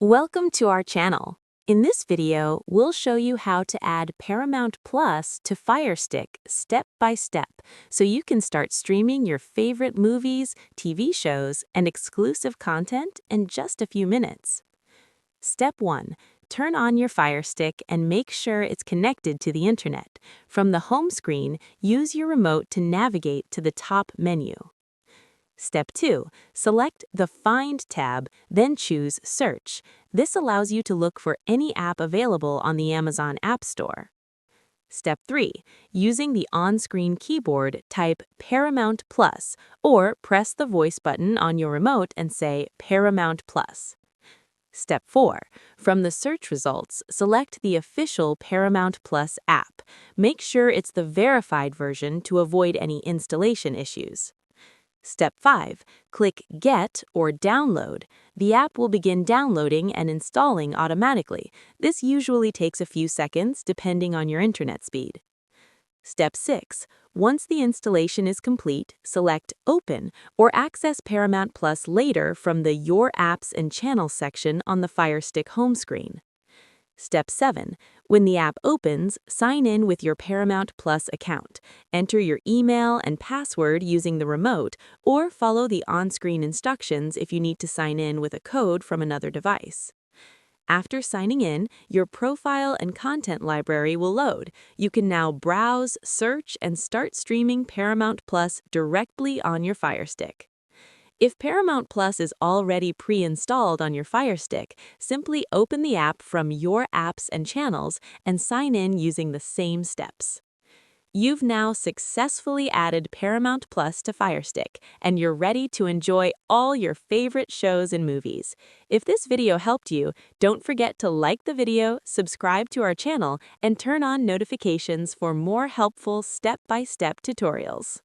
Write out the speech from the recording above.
Welcome to our channel. In this video, we'll show you how to add Paramount Plus to Firestick step by step so you can start streaming your favorite movies, TV shows, and exclusive content in just a few minutes. Step 1. Turn on your Firestick and make sure it's connected to the internet. From the home screen, use your remote to navigate to the top menu. Step 2. Select the Find tab, then choose Search. This allows you to look for any app available on the Amazon App Store. Step 3. Using the on-screen keyboard, type Paramount Plus or press the voice button on your remote and say Paramount Plus. Step 4. From the search results, select the official Paramount Plus app. Make sure it's the verified version to avoid any installation issues. Step 5. Click Get or Download. The app will begin downloading and installing automatically. This usually takes a few seconds depending on your internet speed. Step 6. Once the installation is complete, select Open or access Paramount Plus later from the Your Apps and Channels section on the Firestick home screen. Step 7. When the app opens, sign in with your Paramount Plus account. Enter your email and password using the remote, or follow the on-screen instructions if you need to sign in with a code from another device. After signing in, your profile and content library will load. You can now browse, search, and start streaming Paramount Plus directly on your Firestick. If Paramount Plus is already pre-installed on your Firestick, simply open the app from Your Apps and Channels and sign in using the same steps. You've now successfully added Paramount Plus to Firestick, and you're ready to enjoy all your favorite shows and movies. If this video helped you, don't forget to like the video, subscribe to our channel, and turn on notifications for more helpful step-by-step tutorials.